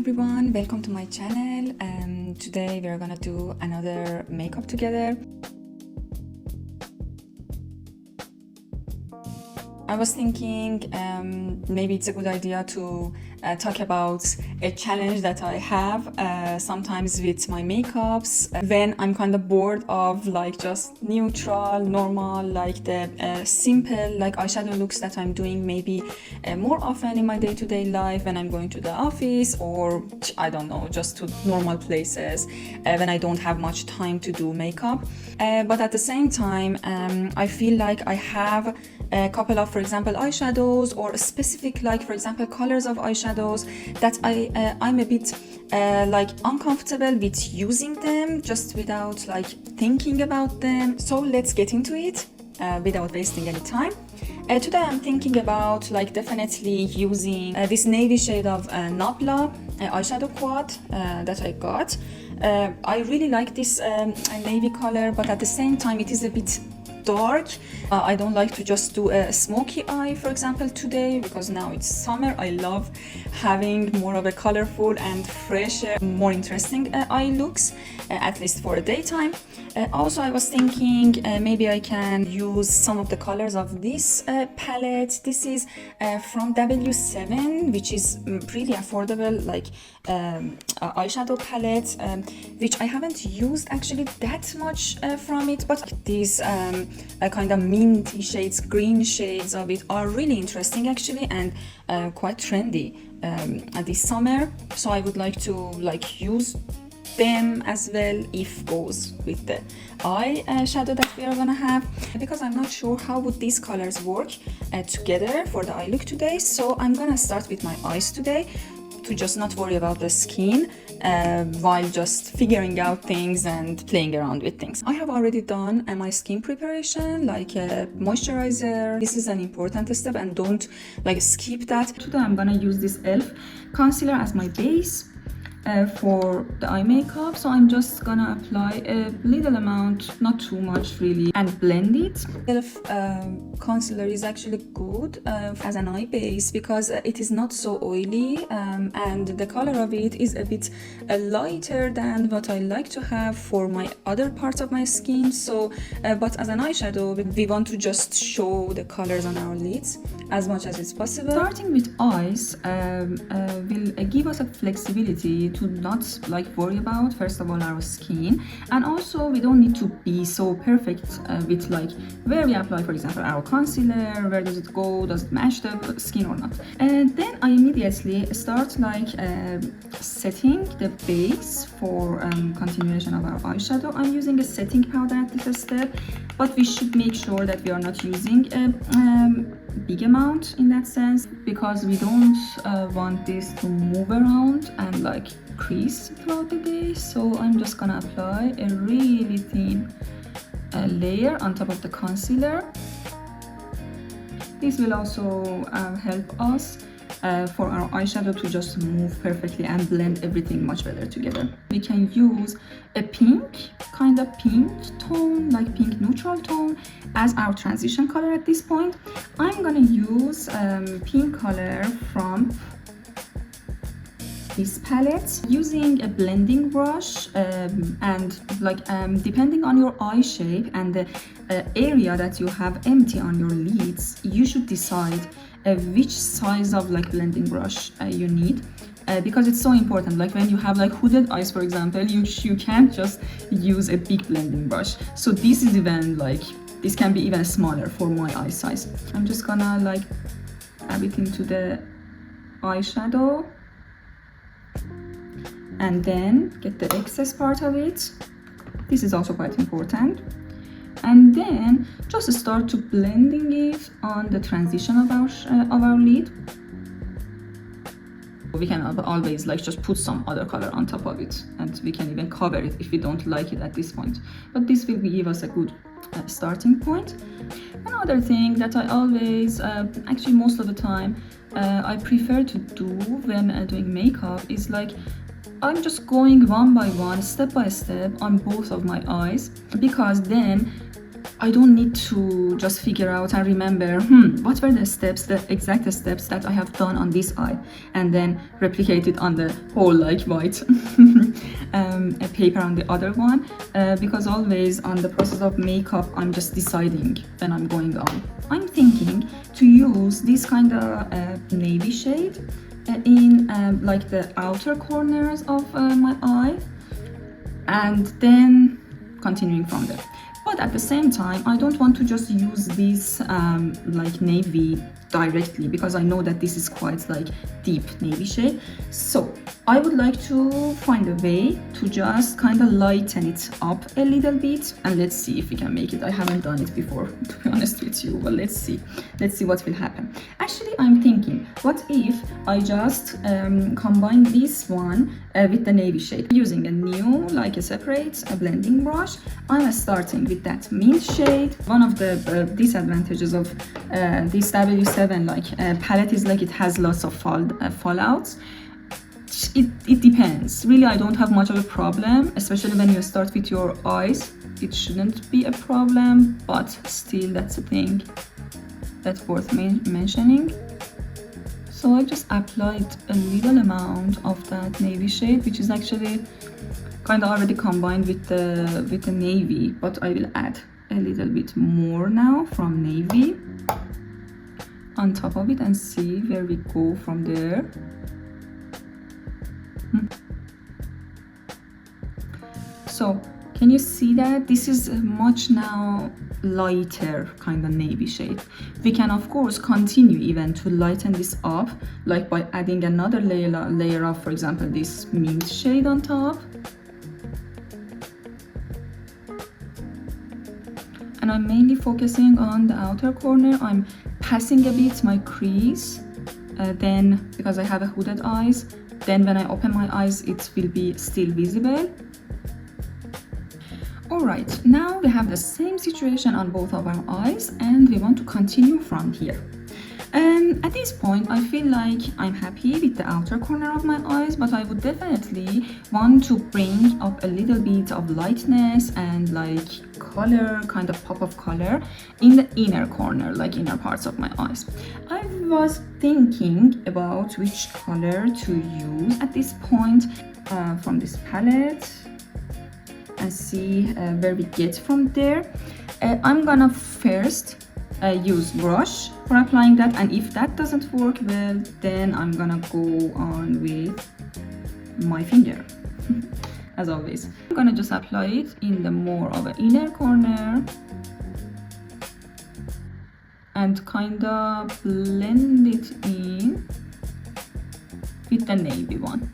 everyone, welcome to my channel. Today we are gonna do another makeup together. I was thinking maybe it's a good idea to talk about a challenge that I have sometimes with my makeups when I'm kind of bored of like just neutral, normal, like the simple like eyeshadow looks that I'm doing maybe more often in my day-to-day life when I'm going to the office, or I don't know, just to normal places when I don't have much time to do makeup. But at the same time, I feel like I have a couple of, for example, eyeshadows or specific, like for example, colors of eyeshadows that I'm a bit like uncomfortable with using them just without like thinking about them. So let's get into it without wasting any time. Today I'm thinking about like definitely using this navy shade of Nabla eyeshadow quad that I got. I really like this navy color, but at the same time it is a bit dark. I don't like to just do a smoky eye, for example, today, because now it's summer. I love having more of a colorful and fresh, more interesting eye looks, at least for the daytime. Also, I was thinking maybe I can use some of the colors of this palette. This is from W7, which is pretty affordable, like eyeshadow palette, which I haven't used actually that much from it, but these kind of minty shades, green shades of it are really interesting actually, and quite trendy this summer. So I would like to like use them as well if goes with the eye shadow that we are gonna have, because I'm not sure how would these colors work together for the eye look today. So I'm gonna start with my eyes today to just not worry about the skin while just figuring out things and playing around with things. I have already done my skin preparation, like moisturizer. This is an important step and don't like skip that. Today I'm gonna use this e.l.f. concealer as my base for the eye makeup. So I'm just gonna apply a little amount, not too much really, and blend it. e.l.f. Concealer is actually good as an eye base because it is not so oily and the color of it is a bit lighter than what I like to have for my other parts of my skin. So but as an eyeshadow we want to just show the colors on our lids as much as it's possible. Starting with eyes will give us a flexibility to not like worry about, first of all, our skin, and also we don't need to be so perfect with like where we apply, for example, our concealer, where does it go, does it match the skin or not. And then I immediately start like setting the base for continuation of our eyeshadow. I'm using a setting powder at this step, but we should make sure that we are not using a big amount in that sense, because we don't want this to move around and like crease throughout the day. So I'm just gonna apply a really thin layer on top of the concealer. This will also help us for our eyeshadow to just move perfectly and blend everything much better together. We can use a pink, kind of pink tone, like pink neutral tone, as our transition color at this point. I'm gonna use pink color from this palette using a blending brush, and like depending on your eye shape and the area that you have empty on your lids, you should decide which size of like blending brush you need, because it's so important. Like when you have like hooded eyes, for example, you can't just use a big blending brush. So this is even like, this can be even smaller for my eye size. I'm just gonna like add it into the eyeshadow and then get the excess part of it. This is also quite important. And then just start to blending it on the transition of our lid. We can always like just put some other color on top of it, and we can even cover it if we don't like it at this point. But this will give us a good starting point. Another thing that I always, actually most of the time, I prefer to do when doing makeup is like I'm just going one by one, step by step on both of my eyes, because then I don't need to just figure out and remember, what were the steps, the exact steps that I have done on this eye, and then replicate it on the whole like white a paper on the other one, because always on the process of makeup, I'm just deciding when I'm going on. I'm thinking to use this kind of navy shade in like the outer corners of my eye, and then continuing from there. But at the same time, I don't want to just use this like navy directly, because I know that this is quite like deep navy shade. So I would like to find a way to just kind of lighten it up a little bit, and let's see if we can make it. I haven't done it before, to be honest with you, but let's see what will happen. Actually, I'm thinking, what if I just combine this one with the navy shade using a new, like a separate blending brush. I'm starting with that mint shade. One of the disadvantages of this W7 like palette is like it has lots of fallouts. It depends. Really, I don't have much of a problem, especially when you start with your eyes. It shouldn't be a problem, but still, that's a thing that's worth mentioning. So I just applied a little amount of that navy shade, which is actually kind of already combined with the navy, but I will add a little bit more now from navy on top of it and see where we go from there. So can you see that this is much now lighter kind of navy shade? We can of course continue even to lighten this up, like by adding another layer of, for example, this mint shade on top. And I'm mainly focusing on the outer corner. I'm passing a bit my crease, then because I have a hooded eyes, then when I open my eyes it will be still visible. Alright, now we have the same situation on both of our eyes and we want to continue from here. At this point, I feel like I'm happy with the outer corner of my eyes, but I would definitely want to bring up a little bit of lightness and like color, kind of pop of color in the inner corner, like inner parts of my eyes. I was thinking about which color to use at this point from this palette and see where we get from there. I'm gonna first use brush for applying that, and if that doesn't work well, then I'm gonna go on with my finger as always. I'm gonna just apply it in the more of an inner corner and kind of blend it in with the navy one.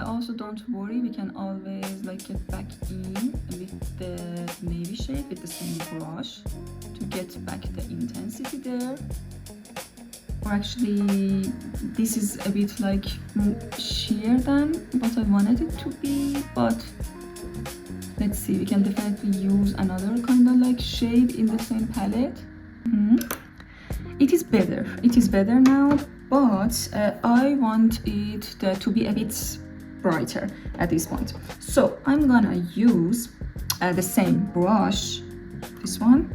Also, don't worry, we can always like get back in with the navy shade with the same brush to get back the intensity there. Or actually, this is a bit like sheer than what I wanted it to be, but let's see, we can definitely use another kind of like shade in the same palette. It is better now, but I want it to be a bit brighter at this point. So I'm gonna use the same brush, this one,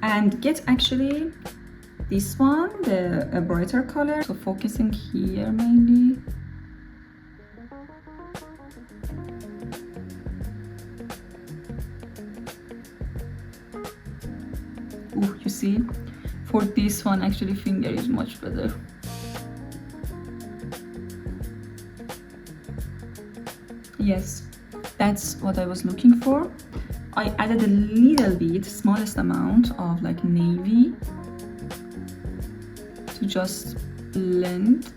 and get actually this one, the brighter color. So focusing here mainly. Ooh, you see, for this one actually finger is much better. Yes, that's what I was looking for. I added a little bit, smallest amount of like navy to just blend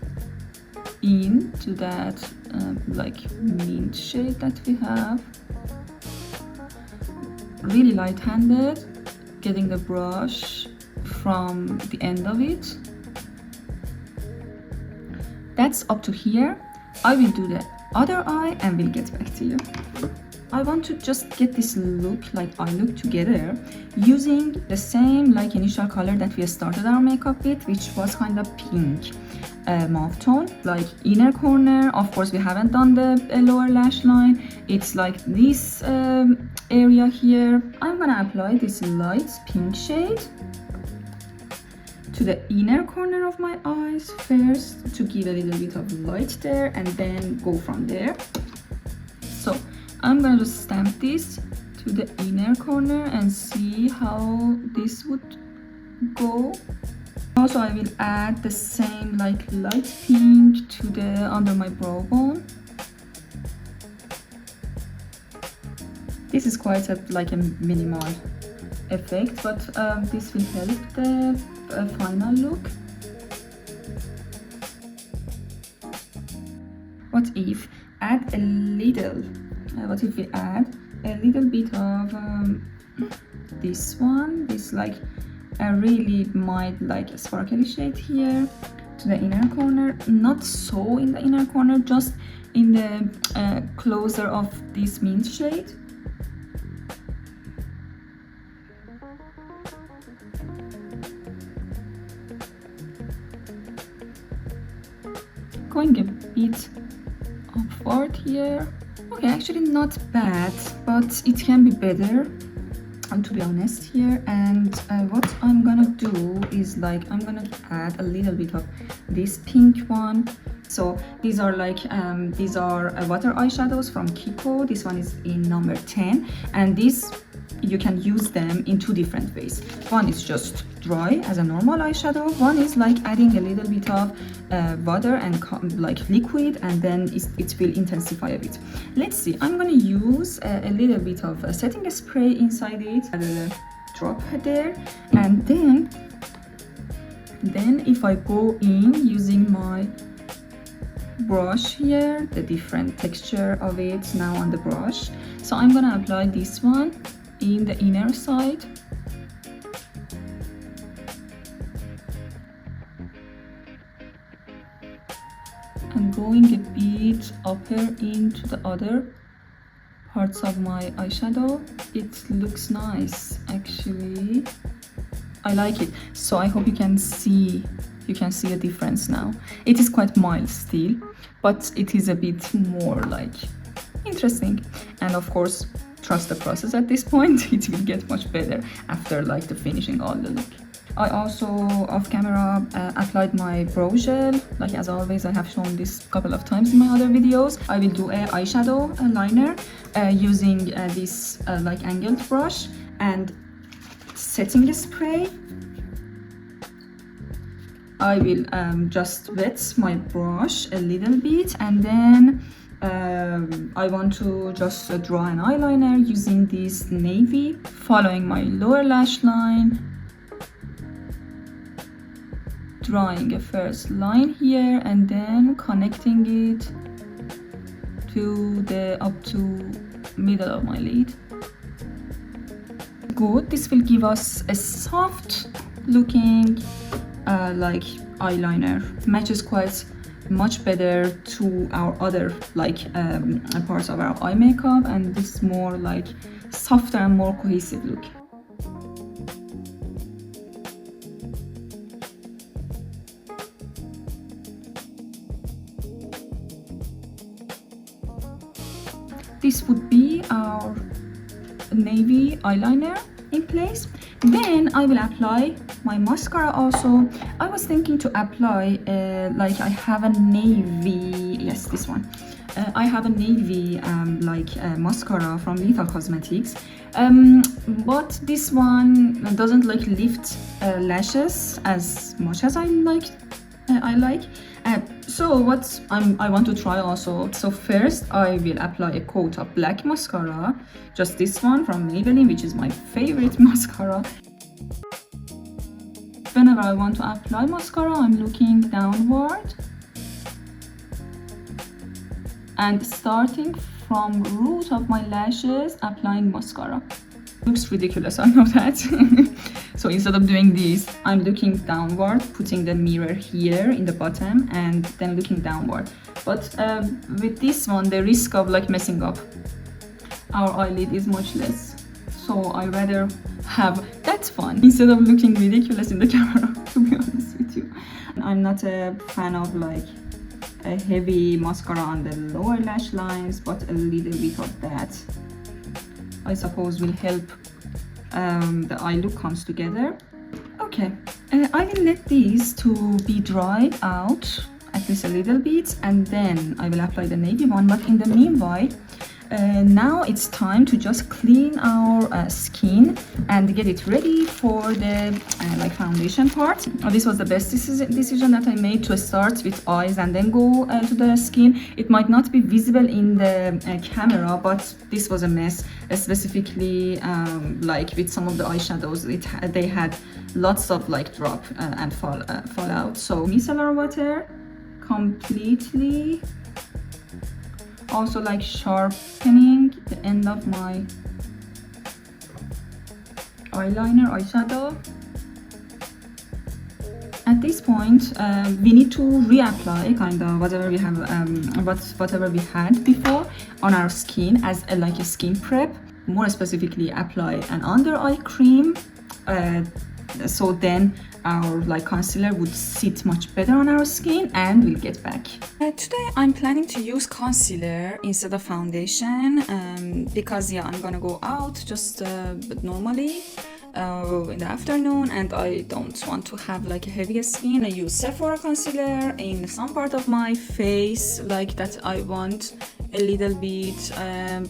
into that like mint shade that we have. Really light-handed, getting the brush from the end of it. That's up to here. I will do the other eye and we'll get back to you. I want to just get this look, like eye look together, using the same like initial color that we started our makeup with, which was kind of pink mauve tone. Like inner corner, of course we haven't done the lower lash line. It's like this area here. I'm gonna apply this light pink shade to the inner corner of my eyes first to give a little bit of light there, and then go from there. So I'm gonna just stamp this to the inner corner and see how this would go. Also, I will add the same like light pink to the under my brow bone. This is quite like a minimal effect, but this will help the final look. What if add a little? What if we add a little bit of this one? This like a really mild like sparkly shade here to the inner corner. Not so in the inner corner, just in the closer of this mint shade. Going a bit upward here. Okay, actually not bad, but it can be better, to be honest here. And what I'm gonna do is like I'm gonna add a little bit of this pink one. So these are like these are water eyeshadows from Kiko. This one is in number 10, and this you can use them in two different ways. One is just dry as a normal eyeshadow. One is like adding a little bit of water and like liquid, and then it will intensify a bit. Let's see, I'm gonna use a little bit of a setting spray inside it, add a drop there, and then if I go in using my brush here, the different texture of it now on the brush. So I'm gonna apply this one in the inner side. And going a bit upper into the other parts of my eyeshadow. It looks nice actually. I like it. So I hope you can see a difference now. It is quite mild still, but it is a bit more like interesting. And of course, trust the process at this point. It will get much better after like the finishing all the look. I also off camera applied my brow gel. Like as always, I have shown this a couple of times in my other videos. I will do a eyeshadow liner using this like angled brush and setting spray. I will just wet my brush a little bit, and then I want to just draw an eyeliner using this navy, following my lower lash line, drawing a first line here, and then connecting it to the up to middle of my lid. Good, this will give us a soft looking like eyeliner. Matches quite much better to our other like parts of our eye makeup, and this more like softer and more cohesive look. This would be our navy eyeliner in place. Then I will apply my mascara also. I was thinking to apply like I have a navy, yes, this one. I have a navy like mascara from Lethal Cosmetics, but this one doesn't like lift lashes as much as I like. So what I want to try also. So first I will apply a coat of black mascara, just this one from Maybelline, which is my favorite mascara. Whenever I want to apply mascara, I'm looking downward and starting from root of my lashes, applying mascara. Looks ridiculous, I know that. So instead of doing this, I'm looking downward, putting the mirror here in the bottom, and then looking downward. But with this one, the risk of like messing up our eyelid is much less. So I rather have that fun instead of looking ridiculous in the camera, to be honest with you. I'm not a fan of like a heavy mascara on the lower lash lines, but a little bit of that I suppose will help the eye look comes together. Okay, I will let these to be dried out at least a little bit, and then I will apply the navy one. But in the meanwhile, now it's time to just clean our skin and get it ready for the like foundation part. This was the best decision that I made, to start with eyes and then go to the skin. It might not be visible in the camera, but this was a mess, specifically like with some of the eyeshadows. They had lots of like drop and fall out. So micellar water completely. Also like sharpening the end of my eyeshadow. At this point, we need to reapply kind of whatever we have, whatever we had before on our skin as like a skin prep. More specifically, apply an under eye cream. So then our like concealer would sit much better on our skin, and we'll get back. Today I'm planning to use concealer instead of foundation because yeah, I'm gonna go out just normally in the afternoon, and I don't want to have like a heavy skin. I use Sephora concealer in some part of my face like that I want a little bit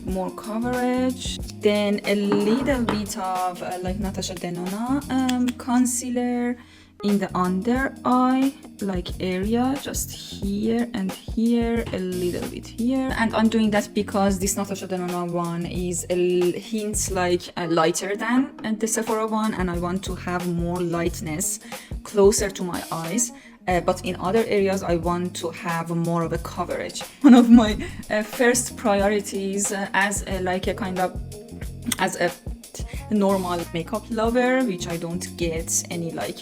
more coverage, then a little bit of like Natasha Denona concealer in the under eye like area, just here and here, a little bit here. And I'm doing that because this Natasha Denona one is a hint like lighter than the Sephora one, and I want to have more lightness closer to my eyes. But in other areas I want to have more of a coverage. One of my first priorities as a normal makeup lover, which I don't get any like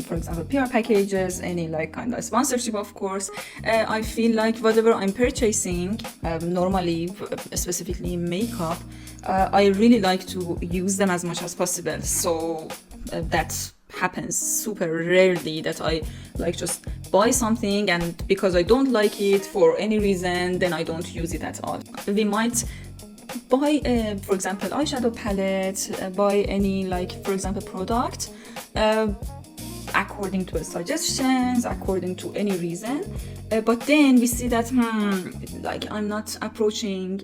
for example PR packages, any like kind of sponsorship, of course. I feel like whatever I'm purchasing normally, specifically makeup, I really like to use them as much as possible. So that happens super rarely that I like just buy something and because I don't like it for any reason, then I don't use it at all. We might buy for example eyeshadow palette, buy any like for example product according to suggestions, according to any reason, but then we see that like I'm not approaching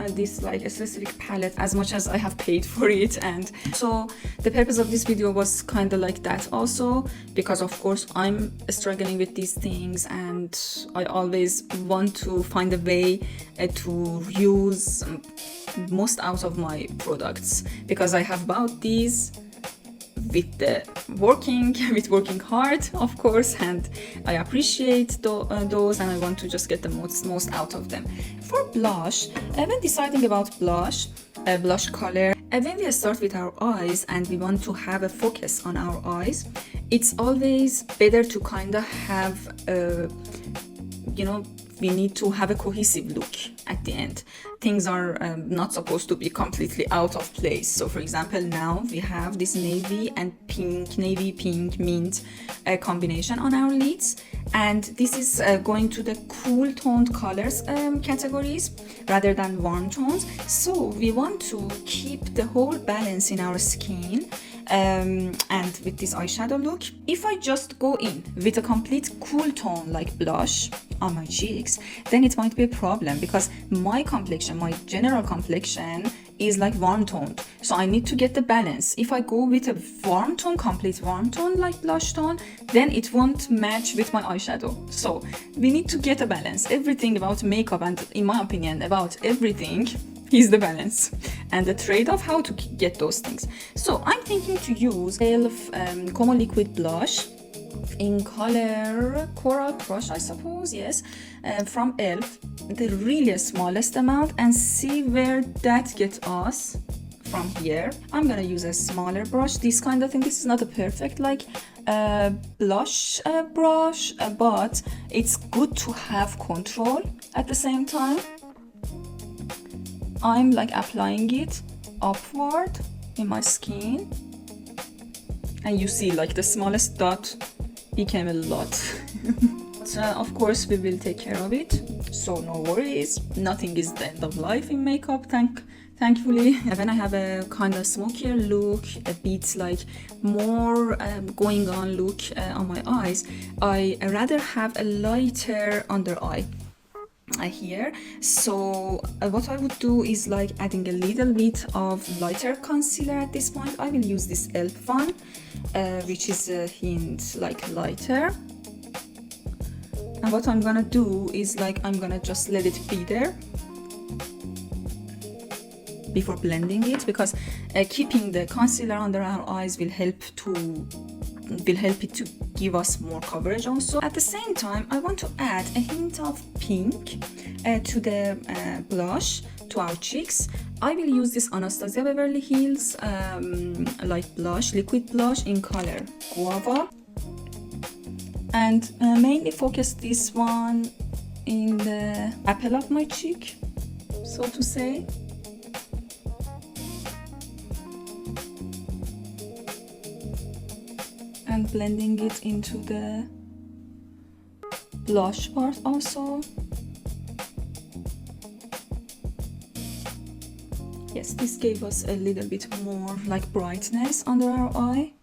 this like a specific palette as much as I have paid for it. And so the purpose of this video was kind of like that also, because of course I'm struggling with these things and I always want to find a way to use most out of my products, because I have bought these with working hard, of course, and I appreciate those, and I want to just get the most out of them. For blush, when deciding about blush color, when we start with our eyes and we want to have a focus on our eyes, it's always better to kind of have we need to have a cohesive look at the end. Things are not supposed to be completely out of place. So for example, now we have this navy pink mint combination on our lids, and this is going to the cool toned colors categories rather than warm tones. So we want to keep the whole balance in our skin. And with this eyeshadow look, if I just go in with a complete cool tone like blush on my cheeks, then it might be a problem, because my general complexion is like warm toned, so I need to get the balance. If I go with a warm tone, complete warm tone like blush tone, then it won't match with my eyeshadow. So we need to get a balance. Everything about makeup, and in my opinion about everything, is the balance and the trade-off, how to get those things. So I'm thinking to use e.l.f. Como Liquid Blush in color Coral Crush, I suppose, yes, from e.l.f., the really smallest amount, and see where that gets us from here. I'm gonna use a smaller brush, this kind of thing. This is not a perfect like blush brush, but it's good to have control at the same time. I'm like applying it upward in my skin, and you see like the smallest dot became a lot. But, of course we will take care of it, so no worries, nothing is the end of life in makeup, thankfully. When I have a kind of smokier look, a bit like more going on look on my eyes, I rather have a lighter under eye here. So what I would do is like adding a little bit of lighter concealer at this point. I will use this e.l.f. one, which is a hint like lighter. And what I'm gonna do is like I'm gonna just let it be there before blending it, because keeping the concealer under our eyes will help it to give us more coverage also. At the same time, I want to add a hint of pink to the blush, to our cheeks. I will use this Anastasia Beverly Hills like blush, liquid blush in color Guava, and mainly focus this one in the apple of my cheek, so to say. And blending it into the blush part also. Yes, this gave us a little bit more like brightness under our eye,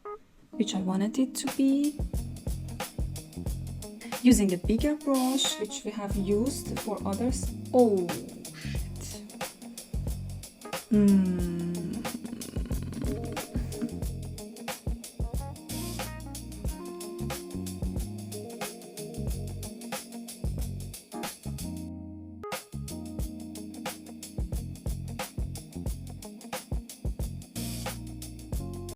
which I wanted it to be. Using a bigger brush, which we have used for others. Oh, shit.